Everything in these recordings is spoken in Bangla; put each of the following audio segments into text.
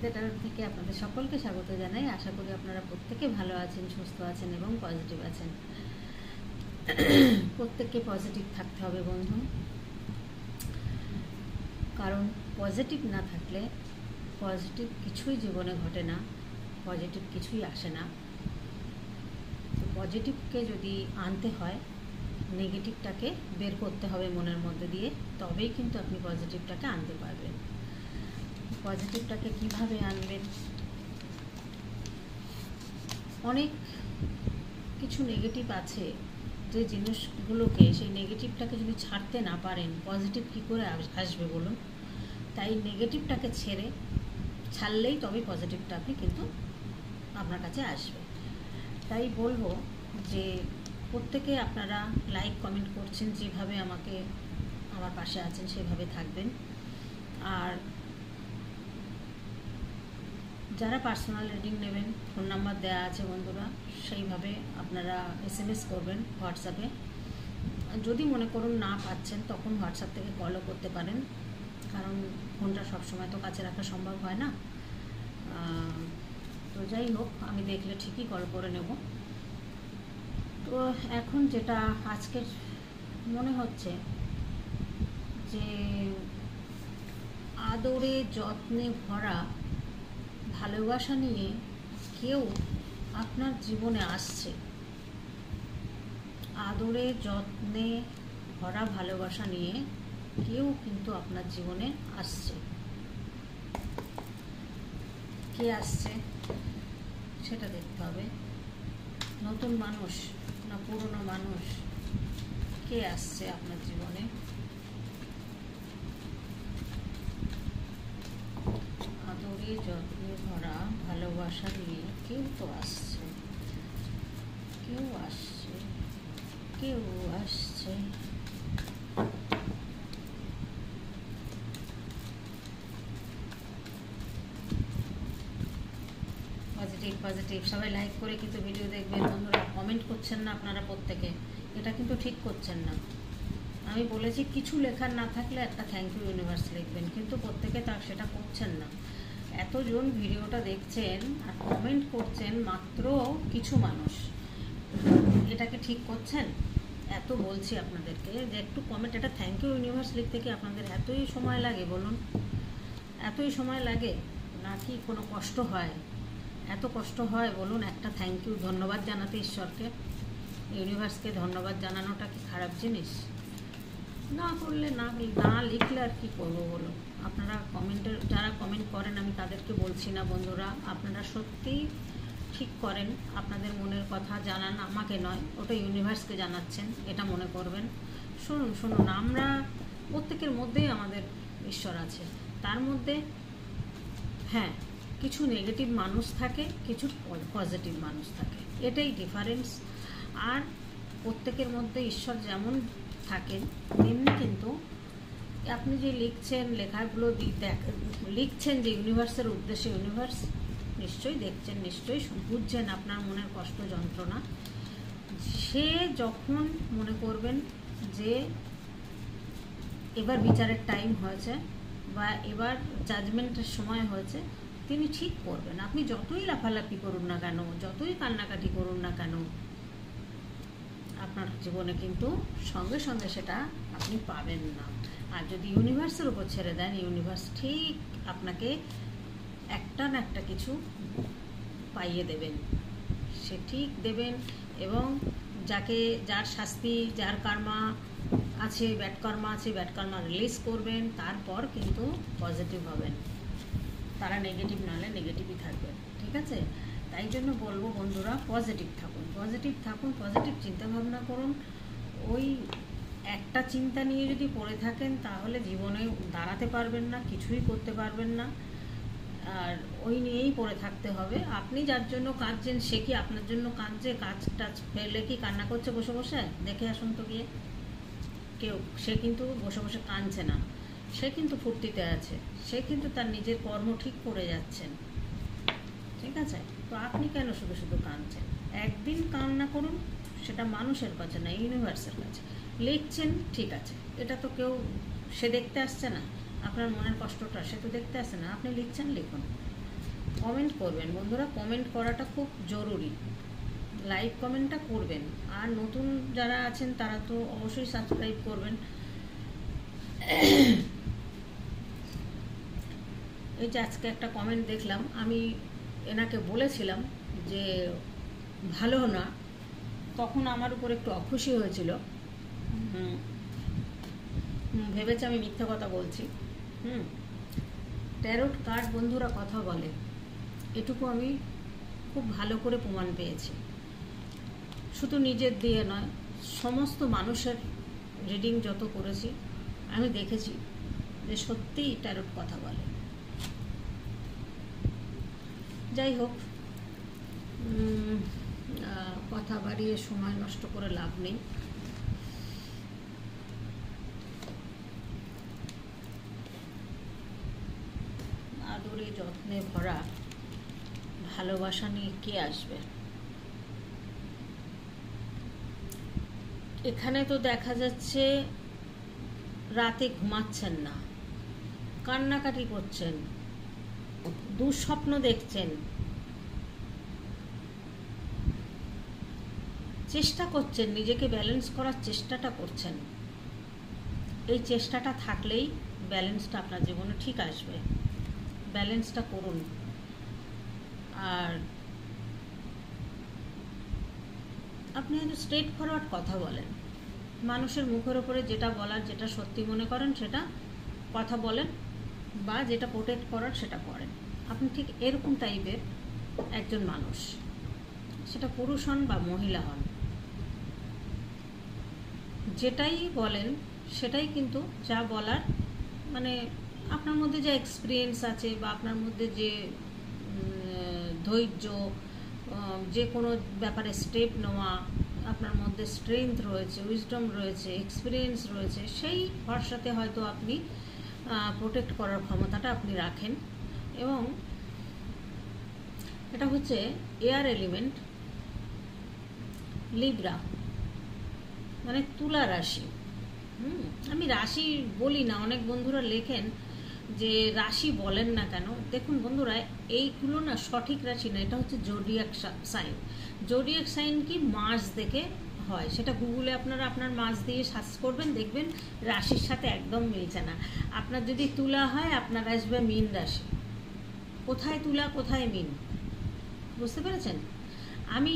বিদ্যা ট্যারোট থেকে আপনাদের সকলকে স্বাগত জানাই। আশা করি আপনারা প্রত্যেকে ভালো আছেন, সুস্থ আছেন এবং পজিটিভ আছেন। প্রত্যেককে পজিটিভ থাকতে হবে বন্ধু, কারণ পজিটিভ না থাকলে পজিটিভ কিছুই জীবনে ঘটে না, পজিটিভ কিছুই আসে না। তো পজিটিভকে যদি আনতে হয়, নেগেটিভটাকে বের করতে হবে মনের মধ্যে দিয়ে, তবেই কিন্তু আপনি পজিটিভটাকে আনতে পারবেন। পজিটিভটাকে কিভাবে আনবেন? অনেক কিছু নেগেটিভ আছে, যে জিনিসগুলোকে, সেই নেগেটিভটাকে যদি ছাড়তে না পারেন, পজিটিভ কী করে আসবে বলুন? তাই নেগেটিভটাকে ছাড়লেই তবে পজিটিভটা আপনি কিন্তু আপনার কাছে আসবে। তাই বলবো যে প্রত্যেকে আপনারা লাইক কমেন্ট করছেন, যেভাবে আমার পাশে আছেন সেভাবে থাকবেন। আর যারা পার্সোনাল রিডিং নেবেন, ফোন নাম্বার দেওয়া আছে বন্ধুরা, সেইভাবে আপনারা SMS করবেন হোয়াটসঅ্যাপে। যদি মনে করুন না পাচ্ছেন, তখন হোয়াটসঅ্যাপ থেকে কলও করতে পারেন, কারণ ফোনটা সবসময় তো কাছে রাখা সম্ভব হয় না। তো যাই হোক, আমি দেখলে ঠিকই কল করে নেব। তো এখন যেটা আজকের মনে হচ্ছে যে আদরে যত্নে ভরা ভালোবাসা নিয়ে কেউ আপনার জীবনে আসছে। আদরে যত্নে ভরা ভালোবাসা নিয়ে কেউ কিন্তু আপনার জীবনে আসছে। কে আসছে সেটা দেখতে হবে। নতুন মানুষ না পুরনো মানুষ, কে আসছে আপনার জীবনে? আদরে যত্নে ভরা ভালোবাসা নিয়ে কেউ তো আসছে, কেউ আসছে, কেউ আসছে। পজিটিভ পজিটিভ সবাই লাইক করে কিন্তু ভিডিও দেখবেন বন্ধুরা। কমেন্ট করছেন না আপনারা প্রত্যেকে, এটা কিন্তু ঠিক করছেন না। আমি বলেছি কিছু লেখার না থাকলে একটা থ্যাংক ইউ ইউনিভার্স লিখবেন, কিন্তু প্রত্যেকে সেটা করছেন না। এতজন ভিডিওটা দেখছেন আর কমেন্ট করছেন মাত্র কিছু মানুষ, এটাকে ঠিক করছেন? এত বলছি আপনাদেরকে যে একটু কমেন্ট, একটা থ্যাংক ইউ ইউনিভার্স লিখতে কি আপনাদের এতই সময় লাগে বলুন? এতই সময় লাগে নাকি কোনো কষ্ট হয়? এত কষ্ট হয় বলুন একটা থ্যাংক ইউ, ধন্যবাদ জানাতে ঈশ্বরকে, ইউনিভার্সকে ধন্যবাদ জানানোটা কি খারাপ জিনিস? না করলে না লিখলে আর কি করবো বলুন? আপনারা যারা কমেন্ট করেন, আমি তাদেরকে বলছি না বন্ধুরা, আপনারা সত্যিই ঠিক করেন, আপনাদের মনের কথা জানান, আমাকে নয়, ওটা ইউনিভার্সকে জানাচ্ছেন, এটা মনে করবেন। শুনুন, আমরা প্রত্যেকের মধ্যেই আমাদের ঈশ্বর আছে। তার মধ্যে হ্যাঁ, কিছু নেগেটিভ মানুষ থাকে, কিছু পজিটিভ মানুষ থাকে, এটাই ডিফারেন্স। আর প্রত্যেকের মধ্যে ঈশ্বর যেমন থাকেন, তেমনি কিন্তু আপনি যে লেখাগুলো লিখছেন যে ইউনিভার্সের উদ্দেশ্যে, ইউনিভার্স নিশ্চয়ই দেখছেন, নিশ্চয়ই বুঝছেন আপনার মনের কষ্ট যন্ত্রণা। সে যখন মনে করবেন যে এবার বিচারের টাইম হয়েছে বা এবার জাজমেন্টের সময় হয়েছে, তিনি ঠিক করবেন। আপনি যতই লাফালাফি করুন না কেন, যতই কান্নাকাটি করুন না কেন, আপনার জীবনে কিন্তু সঙ্গে সঙ্গে সেটা আপনি পাবেন না। আর যদি ইউনিভার্সের উপর ছেড়ে দেন, ইউনিভার্স ঠিক আপনাকে একটা না একটা কিছু পাইয়ে দেবেন, সে ঠিক দেবেন। এবং যার শাস্তি, যার কর্মা আছে, ব্যাড কর্মা আছে, ব্যাড কর্মা রিলিজ করবেন, তারপর কিন্তু পজিটিভ হবেন। তারা নেগেটিভ নাহলে নেগেটিভই থাকবেন, ঠিক আছে? তাই জন্য বলবো বন্ধুরা, পজিটিভ থাকুন, পজিটিভ থাকুন, পজিটিভ চিন্তাভাবনা করুন। ওই একটা চিন্তা নিয়ে যদি পড়ে থাকেন, তাহলে জীবনে দাঁড়াতে পারবেন না, কিছুই করতে পারবেন না। আর ওই নিয়েই পড়ে থাকতে হবে। আপনি যার জন্য কাঁদছেন, সে কি আপনার জন্য কাঁদছে? কাজ টাজ ফেলে কি কান্না করছে বসে বসে? দেখে আসুন তো গিয়ে। সে কিন্তু বসে বসে কাঁদছে না, সে কিন্তু ফুর্তিতে আছে, সে কিন্তু তার নিজের কর্ম ঠিক করে যাচ্ছেন, ঠিক আছে? তো আপনি কেন শুধু শুধু কাঁদছেন? একদিন কান্না করুন, সেটা মানুষের কাছে না, ইউনিভার্সের কাছে। লিখছেন, ঠিক আছে, এটা তো সে দেখতে আসছে না, আপনার মনের কষ্টটা সে তো দেখতে আসছে না, আপনি লিখছেন, লিখুন। কমেন্ট করবেন বন্ধুরা, কমেন্ট করাটা খুব জরুরি, লাইক কমেন্টটা করবেন। আর নতুন যারা আছেন তারা তো অবশ্যই সাবস্ক্রাইব করবেন। এই যে আজকে একটা কমেন্ট দেখলাম, আমি এনাকে বলেছিলাম যে ভালো না, তখন আমার উপর একটু অখুশি হয়েছিল, ভেবেছে আমি মিথ্যা কথা বলছি। ট্যারোট কার্ড বন্ধুরা কথা বলে, এটুকু আমি খুব ভালো করে প্রমাণ পেয়েছি। শুধু নিজের দিয়ে নয়, সমস্ত মানুষের রিডিং যত করেছি আমি দেখেছি যে সত্যিই ট্যারোট কথা বলে। যাই হোক, কথা বাড়িয়ে সময় নষ্ট করে লাভ নেই। আদরে যত্নে ভরা ভালোবাসা নিয়ে কে আসবে? এখানে তো দেখা যাচ্ছে রাতে ঘুমাচ্ছেন না, কান্নাকাটি করছেন, দুঃস্বপ্ন দেখছেন, চেষ্টা করছেন, নিজেকে ব্যালেন্স করার চেষ্টাটা করছেন। এই চেষ্টাটা থাকলেই ব্যালেন্সটা আপনার জীবনে ঠিক আসবে। ব্যালেন্সটা করুন। আর আপনি হয়তো স্ট্রেট ফরওয়ার্ড কথা বলেন, মানুষের মুখের ওপরে যেটা বলার, যেটা সত্যি মনে করেন সেটা কথা বলেন, বা যেটা প্রোটেক্ট করার সেটা করেন। আপনি ঠিক এরকম টাইপের একজন মানুষ, সেটা পুরুষ হন বা মহিলা হন, যেটাই বলেন সেটাই কিন্তু যা বলার, মানে আপনার মধ্যে যে এক্সপিরিয়েন্স আছে বা আপনার মধ্যে যে ধৈর্য, যে কোনো ব্যাপারে স্টেপ নেওয়া, আপনার মধ্যে স্ট্রেংথ রয়েছে, উইজডম রয়েছে, এক্সপিরিয়েন্স রয়েছে, সেই ভরসাতে হয়তো আপনি প্রোটেক্ট করার ক্ষমতাটা আপনি রাখেন। এবং এটা হচ্ছে এয়ার এলিমেন্ট, লিব্রা, মানে তুলা রাশি। আমি রাশি বলি না, অনেক বন্ধুরা লেখেন যে রাশি বলেন না কেন। দেখুন বন্ধুরা, এইগুলো না সঠিক রাশি না, এটা হচ্ছে জোডিয়াক সাইন। জোডিয়াক সাইন কি মাস দেখে হয়, সেটা গুগলে আপনারা আপনার মাস দিয়ে সার্চ করবেন, দেখবেন রাশির সাথে একদম মিলছে না। আপনার যদি তুলা হয় আপনার আসবে মীন রাশি। কোথায় তুলা কোথায় মীন, বুঝতে পেরেছেন? আমি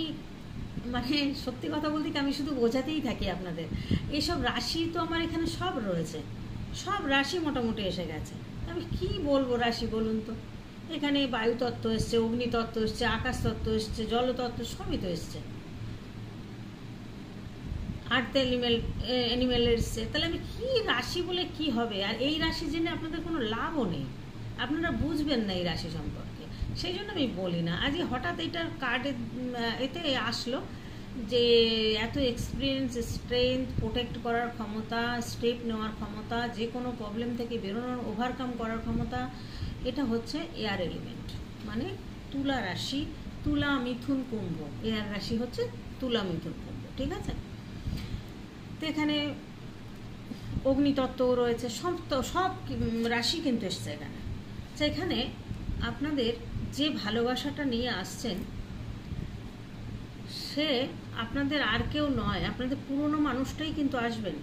মানে সত্যি কথা বলতে কি, আমি শুধু বোঝাতেই থাকি আপনাদের। এইসব রাশি তো আমার এখানে সব রয়েছে, সব রাশি মোটামুটি এসে গেছে। আমি কি বলবো রাশি বলুন তো? এখানে বায়ুতত্ত্ব এসছে, অগ্নিতত্ত্ব এসছে, আকাশতত্ত্ব এসছে, জলতত্ত্ব সবই তো এসছে, আর্থ অ্যানিমেল এসছে। তাহলে আমি কি রাশি বলে কি হবে? আর এই রাশি জেনে আপনাদের কোনো লাভও নেই, আপনারা বুঝবেন না এই রাশি সম্পর্কে। সেই জন্য আমি বলি না। আজকে হঠাৎ এটার কার্ডে এতে আসলো যে এত এক্সপিরিয়েন্স, স্ট্রেংথ, প্রোটেক্ট করার ক্ষমতা, স্টেপ নেওয়ার ক্ষমতা, যে কোনো প্রবলেম থেকে বেরোনোর, ওভারকাম করার ক্ষমতা, এটা হচ্ছে এয়ার এলিমেন্ট, মানে তুলা রাশি। তুলা, মিথুন, কুম্ভ, এয়ার রাশি হচ্ছে তুলা, মিথুন, কুম্ভ, ঠিক আছে? তো এখানে অগ্নিতত্ত্বও রয়েছে, সব রাশি কিন্তু এসছে এখানে। সেখানে আপনাদের যে ভালোবাসাটা নিয়ে আসছেন সে আপনাদের আর কেউ নয়, আপনাদের পুরনো মানুষটাই কিন্তু আসবেন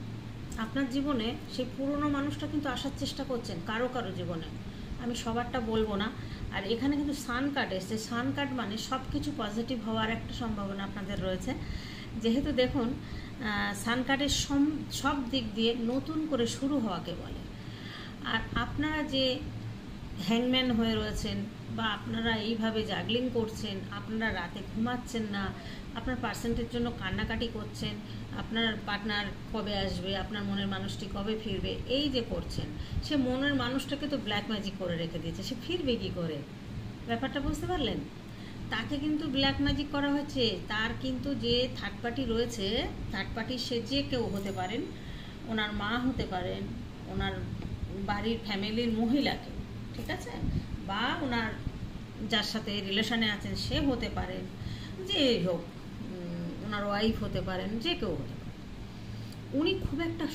আপনার জীবনে। সেই পুরনো মানুষটা কিন্তু আসার চেষ্টা করছেন কারো কারো জীবনে, আমি সবারটা বলবো না। আর এখানে কিন্তু সান কার্ড এসছে। সান কার্ড মানে সব কিছু পজিটিভ হওয়ার একটা সম্ভাবনা আপনাদের রয়েছে। যেহেতু দেখুন সান কার্ডের সব দিক দিয়ে নতুন করে শুরু হওয়াকে বলে। আর আপনারা যে হ্যাংম্যান হয়ে রয়েছেন বা আপনারা এইভাবে জাগলিং করছেন, আপনারা রাতে ঘুমাচ্ছেন না, আপনার পার্সেন্টের জন্য কান্নাকাটি করছেন, আপনার পার্টনার কবে আসবে, আপনার মনের মানুষটি কবে ফিরবে, এই যে করছেন, সে মনের মানুষটাকে তো ব্ল্যাক ম্যাজিক করে রেখে দিয়েছে, সে ফিরবে কি করে? ব্যাপারটা বুঝতে পারলেন? তাকে কিন্তু ব্ল্যাক ম্যাজিক করা হয়েছে। তার কিন্তু যে থার্ড পার্টি রয়েছে, থার্ড পার্টি সে যে কেউ হতে পারেন, ওনার মা হতে পারেন, ওনার বাড়ির ফ্যামিলির মহিলাকে, ঠিক আছে, বা ওনার যার সাথে রিলেশনে আছেন সে হতে পারেন, যে হোক, ওনার ওয়াইফ হতে পারেন, যে কেউ হতে পারেন। উনি খুব একটা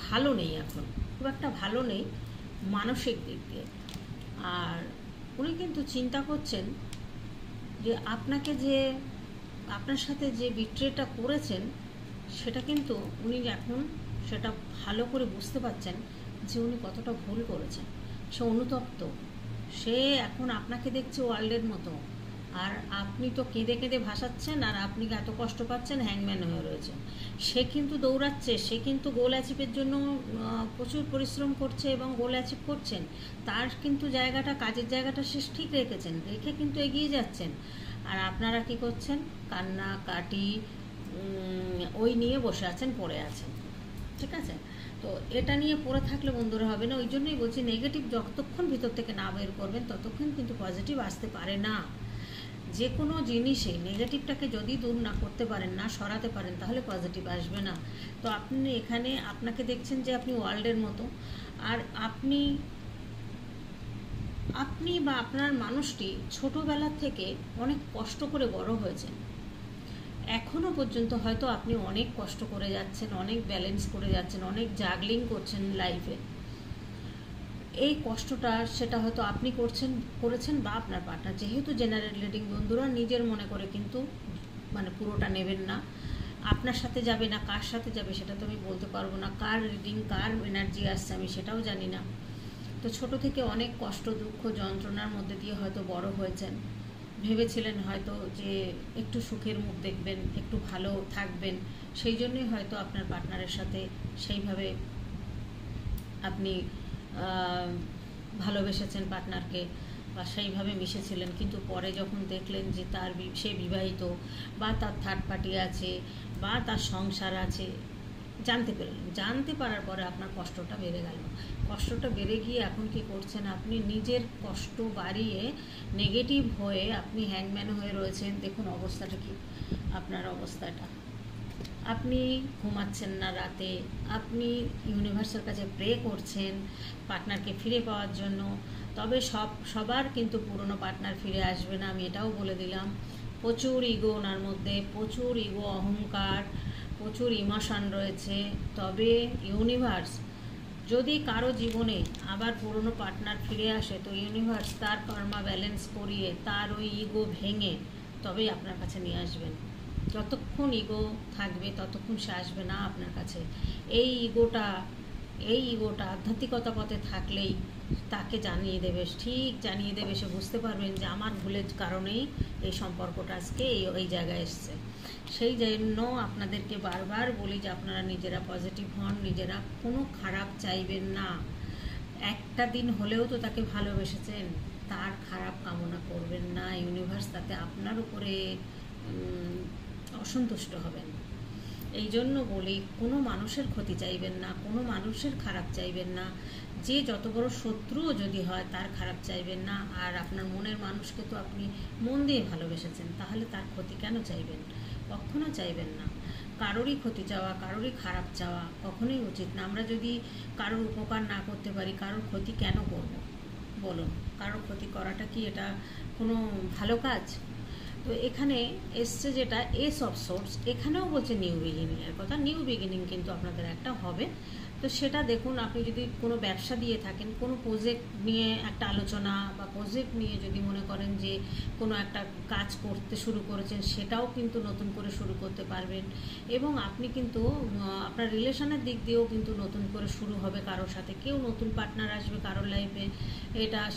ভালো নেই এখন, খুব একটা ভালো নেই মানসিক দিক দিয়ে। আর উনি কিন্তু চিন্তা করছেন যে আপনার সাথে যে বিট্রেটা করেছেন সেটা কিন্তু উনি এখন সেটা ভালো করে বুঝতে পারছেন যে উনি কতটা ভুল করেছেন। সে অনুতপ্ত, সে এখন আপনাকে দেখছে ওয়ার্ল্ডের মতো, আর আপনি তো কেঁদে কেঁদে ভাসাচ্ছেন, আর আপনি এত কষ্ট পাচ্ছেন, হ্যাংম্যান হয়ে রয়েছেন। সে কিন্তু দৌড়াচ্ছে, সে কিন্তু গোল অ্যাচিভের জন্য প্রচুর পরিশ্রম করছে এবং গোল অ্যাচিভ করছেন। তার কিন্তু কাজের জায়গাটা সে ঠিক রেখে কিন্তু এগিয়ে যাচ্ছেন। আর আপনারা কি করছেন? কান্নাকাটি ওই নিয়ে বসে আছেন, পড়ে আছেন। ঠিক আছে? তো এটা নিয়ে পড়ে থাকলে বন্ধুরা হবে না। ওই জন্যই বলছি, নেগেটিভ যতক্ষণ ভিতর থেকে না বের করবেন ততক্ষণ কিন্তু পজিটিভ আসতে পারে না। যে কোনো জিনিসে নেগেটিভটাকে যদি দূর না করতে পারেন, না সরাতে পারেন, তাহলে পজিটিভ আসবে না। তো আপনি এখানে আপনাকে দেখছেন যে আপনি ওয়ার্ল্ডের মতো, আর আপনি বা আপনার মানুষটি ছোটবেলা থেকে অনেক কষ্ট করে বড় হয়েছেন। এখনো পর্যন্ত হয়তো আপনি অনেক কষ্ট করে যাচ্ছেন, অনেক ব্যালেন্স করে যাচ্ছেন, অনেক জাগলিং করছেন লাইফে। এই কষ্টটা সেটা হয়তো আপনি করেছেন বা আপনার পার্টনার। যেহেতু জেনারেল রিডিং বন্ধুরা, নিজের মনে করে কিন্তু মানে পুরোটা নেবেন না। আপনার সাথে যাবে না কার সাথে যাবে সেটা তো আমি বলতে পারবো না, কার রিডিং কার এনার্জি আসছে আমি সেটাও জানি না। তো ছোট থেকে অনেক কষ্ট, দুঃখ, যন্ত্রণার মধ্যে দিয়ে হয়তো বড় হয়েছেন। ভেবেছিলেন হয়তো যে একটু সুখের মুখ দেখবেন, একটু ভালো থাকবেন, সেই জন্যই হয়তো আপনার পার্টনারের সাথে সেইভাবে আপনি ভালোবেসেছেন পার্টনারকে বা সেইভাবে মিশেছিলেন। কিন্তু পরে যখন দেখলেন যে সে বিবাহিত বা তার থার্ড পার্টি আছে বা তার সংসার আছে, জানতে পারার পরে আপনার কষ্টটা বেড়ে গেল। কষ্টটা বেড়ে গিয়ে এখন কি করছেন? আপনি নিজের কষ্ট বাড়িয়ে নেগেটিভ হয়ে আপনি হ্যাংম্যান হয়ে রয়েছেন। দেখুন অবস্থাটা কি, আপনার অবস্থাটা। আপনি ঘুমাচ্ছেন না রাতে, আপনি ইউনিভার্সের কাছে প্রে করছেন পার্টনারকে ফিরে পাওয়ার জন্য। তবে সবার কিন্তু পুরনো পার্টনার ফিরে আসবে না, আমি এটাও বলে দিলাম। প্রচুর ইগো ওনার মধ্যে, প্রচুর ইগো, অহংকার, প্রচুর ইমোশন রয়েছে। তবে ইউনিভার্স যদি কারো জীবনে আবার পুরনো পার্টনার ফিরে আসে, তো ইউনিভার্স তার কর্মা ব্যালেন্স করিয়ে, তার ওই ইগো ভেঙে তবেই আপনার কাছে নিয়ে আসবেন। যতক্ষণ ইগো থাকবে ততক্ষণ সে আসবে না আপনার কাছে। এই ইগোটা আধ্যাত্মিকতা পথে থাকলেই তাকে ঠিক জানিয়ে দেবে। সে বুঝতে পারবেন যে আমার ভুলের কারণেই এই সম্পর্কটা আজকে এই জায়গায় এসছে। সেই জন্য আপনাদেরকে বারবার বলি যে আপনারা নিজেরা পজিটিভ হন, নিজেরা কোনো খারাপ চাইবেন না। একটা দিন হলেও তো তাকে ভালোবেসেছেন, তার খারাপ কামনা করবেন না। ইউনিভার্স তাতে আপনার উপরে অসন্তুষ্ট হবেন। এই জন্য বলি, কোনো মানুষের ক্ষতি চাইবেন না, কোনো মানুষের খারাপ চাইবেন না। যে যত বড় শত্রুও যদি হয় তার খারাপ চাইবেন না। আর আপনার মনের মানুষকে তো আপনি মন দিয়ে ভালোবেসেছেন, তাহলে তার ক্ষতি কেন চাইবেন? কখনো চাইবেন না। কারোরই ক্ষতি চাওয়া, কারোরই খারাপ চাওয়া কখনোই উচিত না। আমরা যদি কারোর উপকার না করতে পারি, কারোর ক্ষতি কেন করব বলুন? কারোর ক্ষতি করাটা কি এটা কোনো ভালো কাজ? তো এখানে এসছে যেটা এস অফ সোর্স, এখানেও বলছে নিউ বিগিনিংয়ের কথা। নিউ বিগিনিং কিন্তু আপনাদের একটা হবে। তো সেটা দেখুন, আপনি যদি কোনো ব্যবসা দিয়ে থাকেন, কোনো প্রজেক্ট নিয়ে একটা আলোচনা বা প্রজেক্ট নিয়ে যদি মনে করেন যে কোনো একটা কাজ করতে শুরু করেছেন, সেটাও কিন্তু নতুন করে শুরু করতে পারবেন। এবং আপনি কিন্তু আপনার রিলেশনের দিক দিয়েও কিন্তু নতুন করে শুরু হবে কারোর সাথে। কেউ নতুন পার্টনার আসবে কারোর লাইফে,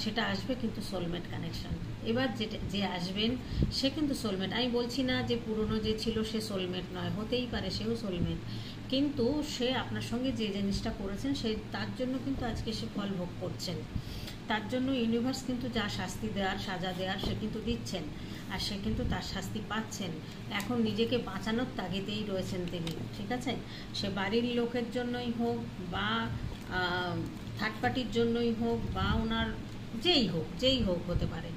সেটা আসবে কিন্তু সোলমেট কানেকশন। এবার যে আসবেন সে কিন্তু সোলমেট। আমি বলছি না যে পুরনো যে ছিল সে সোলমেট নয়, হতেই পারে সেও সোলমেট, কিন্তু সে আপনার সঙ্গে যে জিনিসটা করেছেন তার জন্য কিন্তু আজকে সে ফল ভোগ করছেন। তার জন্য ইউনিভার্স কিন্তু যা শাস্তি দেওয়ার, সাজা দেওয়ার সে কিন্তু দিচ্ছেন, আর সে কিন্তু তার শাস্তি পাচ্ছেন। এখন নিজেকে বাঁচানোর তাগিদেই রয়েছেন তিনি। ঠিক আছে? সে বাড়ির লোকের জন্যই হোক বা থার্ড পার্টির জন্যই হোক বা ওনার যেই হোক হতে পারে।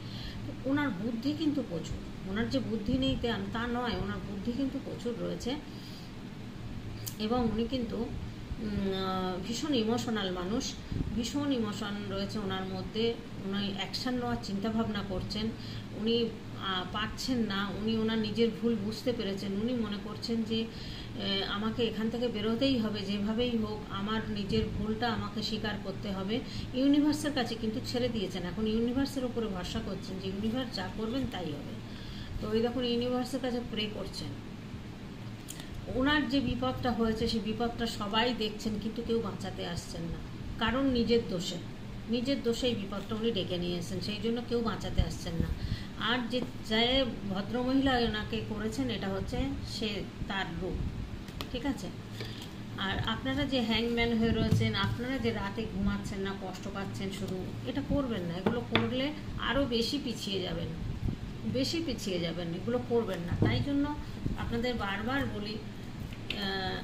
ওনার বুদ্ধি কিন্তু প্রচুর, ওনার যে বুদ্ধি নেই তা নয়, ওনার বুদ্ধি কিন্তু প্রচুর রয়েছে। এবং উনি কিন্তু ভীষণ ইমোশনাল মানুষ, ভীষণ ইমোশন রয়েছে ওনার মধ্যে। উনি অ্যাকশান নেওয়ার চিন্তাভাবনা করছেন, উনি পারছেন না, উনি ওনার নিজের ভুল বুঝতে পেরেছেন। উনি মনে করছেন যে আমাকে এখান থেকে বেরোতেই হবে, যেভাবেই হোক আমার নিজের ভুলটা আমাকে স্বীকার করতে হবে। ইউনিভার্সের কাছে কিন্তু ছেড়ে দিয়েছেন, এখন ইউনিভার্সের উপরে ভরসা করছেন যে ইউনিভার্স যা করবেন তাই হবে। তো ওই দেখুন ইউনিভার্সের কাছে প্রে করছেন। ওনার যে বিপদটা হয়েছে সেই বিপদটা সবাই দেখছেন, কিন্তু কেউ বাঁচাতে আসছেন না, কারণ নিজের দোষে এই বিপদটা উনি ডেকে নিয়ে এসেছেন, সেই জন্য কেউ বাঁচাতে আসছেন না। আর যে ভদ্রমহিলা ওনাকে করেছেন এটা হচ্ছে সে তার রূপ, ঠিক আছে। আর আপনারা যে হ্যাংম্যান হয়ে রয়েছেন, আপনারা যে রাতে ঘুমাচ্ছেন না, কষ্ট পাচ্ছেন, শুধু এটা করবেন না। এগুলো করলে আরও বেশি পিছিয়ে যাবেন, এগুলো করবেন না। তাই জন্য আপনাদের বারবার বলি।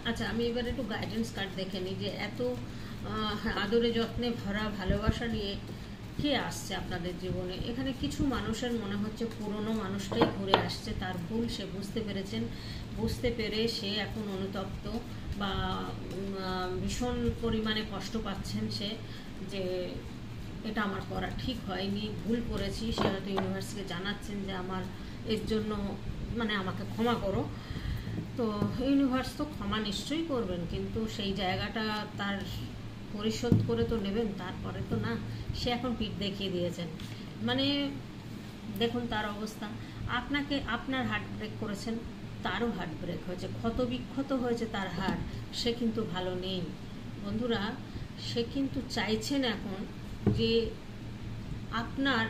আচ্ছা, আমি এবার একটু গাইডেন্স কার্ড দেখে নিই যে এত আদরে যত্নে ভরা ভালোবাসা নিয়ে কে আসছে আপনাদের জীবনে। এখানে কিছু মানুষের মনে হচ্ছে পুরনো মানুষটাই ঘুরে আসছে, তার ভুল সে বুঝতে পেরে সে এখন অনুতপ্ত বা ভীষণ পরিমাণে কষ্ট পাচ্ছেন সে, যে এটা আমার করা ঠিক হয়নি, ভুল করেছি। সে হয়তো ইউনিভার্সিটিকে জানাচ্ছেন যে আমার এর জন্য আমাকে ক্ষমা করো। তো ইউনিভার্স তো ক্ষমা নিশ্চয়ই করবেন, কিন্তু সেই জায়গাটা তার পরিশোধ করে তো নেবেন, তারপরে তো না। সে এখন পিঠ দেখিয়ে দিয়েছেন, দেখুন তার অবস্থা। আপনার হার্ট ব্রেক করেছেন, তারও হার্ট ব্রেক হয়েছে, ক্ষত বিক্ষত হয়েছে তার হার্ট। সে কিন্তু ভালো নেই বন্ধুরা। সে কিন্তু চাইছেন এখন যে আপনার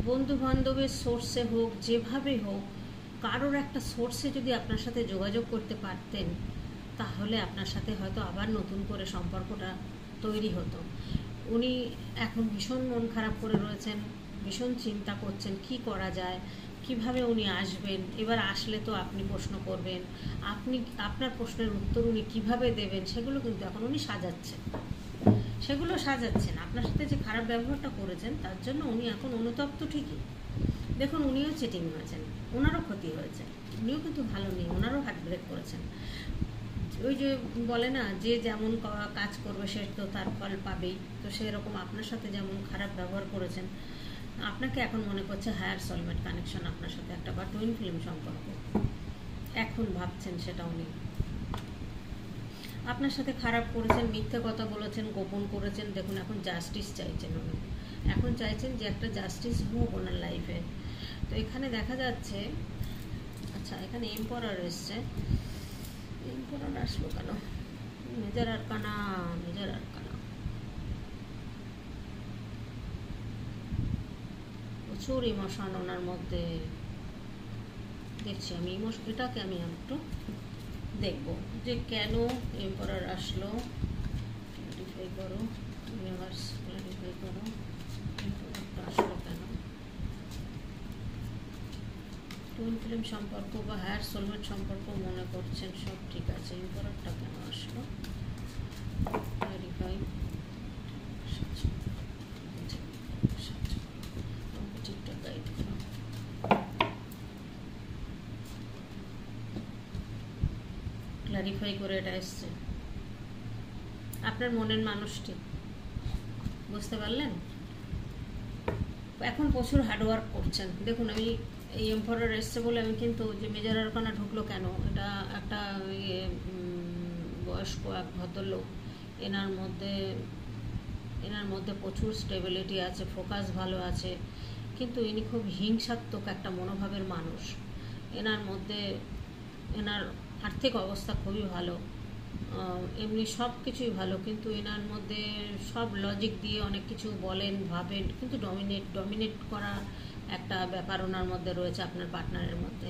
বন্ধু বান্ধবের সোর্সে হোক, যেভাবে হোক, কারোর একটা সোর্সে যদি আপনার সাথে যোগাযোগ করতে পারতেন, তাহলে আপনার সাথে হয়তো আবার নতুন করে সম্পর্কটা তৈরি হতো। উনি এখন ভীষণ মন খারাপ করে রয়েছেন, ভীষণ চিন্তা করছেন কি করা যায়, কিভাবে উনি আসবেন। এবার আসলে তো আপনি প্রশ্ন করবেন, আপনার প্রশ্নের উত্তর উনি কিভাবে দেবেন, সেগুলো কিন্তু এখন উনি সাজাচ্ছেন। আপনার সাথে যে খারাপ ব্যবহারটা করেছেন তার জন্য উনি এখন অনুতপ্ত ঠিকই। দেখুন উনিও চিটিং হয়েছেন, ওনারও ক্ষতি হয়েছে, উনিও কিন্তু ভালো নেই, ওনারও হার্ট ব্রেক করেছেন। ওই যে বলে না, যে যেমন কাজ করবে সে তো তার ফল পাবেই। তো সেরকম আপনার সাথে যেমন খারাপ ব্যবহার করেছেন, আপনাকে এখন মনে করছে হায়ার সোলমেট কানেকশন আপনার সাথে একটা, বা টুইন ফ্লেম সম্পর্ক এখন ভাবছেন সেটা উনি। আপনার সাথে খারাপ করেছেন, মিথ্যে কথা বলেছেন, গোপন করেছেন। দেখুন এখন জাস্টিস চাইছেন উনি, এখন চাইছেন যে একটা জাস্টিস হোক ওনার লাইফে। তো এখানে দেখা যাচ্ছে, আচ্ছা এখানে এম্পারার এসছে, এম্পারার আসলো কেন? মেজর আরকানা প্রচুর ইমোশন ওনার মধ্যে দেখছি আমি। এটাকে আমি একটু দেখবো যে কেন এম্পারার আসলো। ক্লারিফাই করো ইউনিভার্স, ক্লারিফাই করো এম্পারারটা আসলো কেন। টুইন ফ্লেম সম্পর্ক বা হায়ার সোলমেট সম্পর্ক মনে করছেন সব ঠিক আছে, এম্পারারটা কেন আসলো? ক্লারিফাই গাইড করো। ক্লারিফাই করে এটা এসছে আপনার মনের মানুষটি, বুঝতে পারলেন? এখন প্রচুর হার্ডওয়ার্ক করছেন। দেখুন আমি এই এম্পারার এসছে বলে আমি কিন্তু যে মেজর আরকানা ঢুকলো কেন, এটা একটা বয়স্ক এক ভদ্রলোক, এনার মধ্যে প্রচুর স্টেবিলিটি আছে, ফোকাস ভালো আছে, কিন্তু ইনি খুব হিংসাত্মক একটা মনোভাবের মানুষ। এনার আর্থিক অবস্থা খুবই ভালো, এমনি সব কিছুই ভালো, কিন্তু এনার মধ্যে সব লজিক দিয়ে অনেক কিছু বলেন, ভাবেন, কিন্তু ডমিনেট করা একটা ব্যাপার ওনার মধ্যে রয়েছে আপনার পার্টনারের মধ্যে।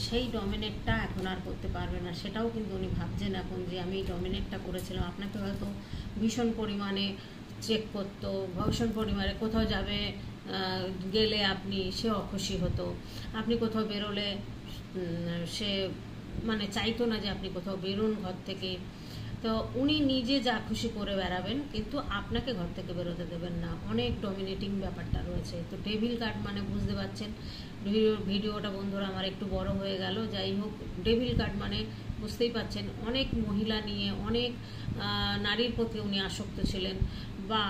সেই ডমিনেটটা এখন আর করতে পারবে না, সেটাও কিন্তু উনি ভাবছেন এখন যে আমি ডমিনেটটা করেছিলাম। আপনাকে হয়তো ভীষণ পরিমাণে চেক করতো, ভীষণ পরিমাণে কোথাও গেলে সে অখুশি হতো, আপনি কোথাও বেরোলে সে চাইতো না যে আপনি কোথাও বেরোন ঘর থেকে। তো উনি নিজে যা খুশি করে বেড়াবেন, কিন্তু আপনাকে ঘর থেকে বেরোতে দেবেন না। অনেক ডমিনেটিং ব্যাপারটা রয়েছে। তো ডেভিল কার্ড বুঝতে পারছেন, ভিডিওটা বন্ধুরা আমার একটু বড় হয়ে গেল। যাই হোক, ডেভিল কার্ড বুঝতেই পারছেন, অনেক মহিলা নিয়ে, অনেক নারীর প্রতি উনি আসক্ত ছিলেন, বা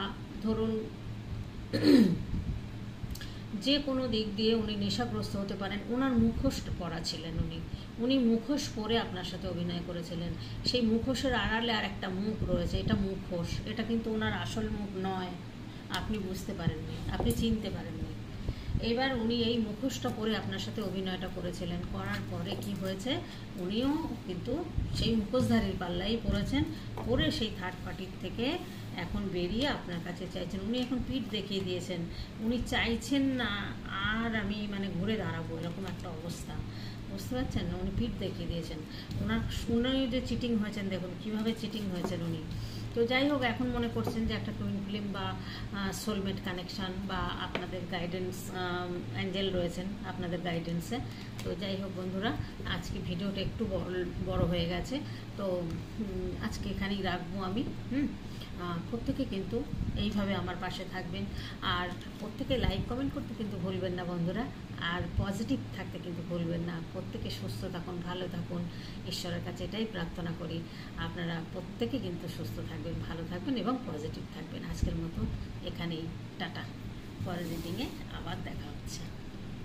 ধরুন যে কোনো দিক দিয়ে উনি নেশাগ্রস্ত হতে পারেন। ওনার মুখোশ পরা ছিলেন উনি মুখোশ পরে আপনার সাথে অভিনয় করেছিলেন। সেই মুখোশের আড়ালে আর একটা মুখ রয়েছে, এটা মুখোশ, এটা কিন্তু ওনার আসল মুখ নয়। আপনি বুঝতে পারেননি, আপনি চিনতে পারেননি। এবার উনি এই মুখোশটা পরে আপনার সাথে অভিনয়টা করেছিলেন, করার পরে কি হয়েছে, উনিও কিন্তু সেই মুখোশধারীর পাল্লাই পড়েছেন, পরে সেই থার্ড পার্টির থেকে এখন বেরিয়ে আপনার কাছে চাইছেন। উনি এখন পিঠ দেখিয়ে দিয়েছেন, উনি চাইছেন না আর আমি মানে ঘুরে দাঁড়াবো, এরকম একটা অবস্থা, বুঝতে পারছেন না? উনি পিঠ দেখিয়ে দিয়েছেন। উনি যে চিটিং হয়েছেন, দেখুন কীভাবে চিটিং হয়েছেন উনি। তো যাই হোক, এখন মনে করছেন যে একটা টুইন ফিল্ম বা সোলমেট কানেকশান বা আপনাদের গাইডেন্স অ্যাঞ্জেল রয়েছেন আপনাদের গাইডেন্সে। তো যাই হোক বন্ধুরা, আজকে ভিডিওটা একটু বড় হয়ে গেছে, তো আজকে এখানেই রাখবো আমি। প্রত্যেকে কিন্তু এইভাবে আমার পাশে থাকবেন, আর প্রত্যেকে লাইক কমেন্ট করতে কিন্তু ভুলবেন না বন্ধুরা, আর পজিটিভ থাকতে কিন্তু ভুলবেন না। প্রত্যেকে সুস্থ থাকুন, ভালো থাকুন, ঈশ্বরের কাছে এটাই প্রার্থনা করি। আপনারা প্রত্যেকে কিন্তু সুস্থ থাকবেন, ভালো থাকবেন এবং পজিটিভ থাকবেন। আজকের মতো এখানেই টাটা, পরের রিডিংয়ে আবার দেখা হবে।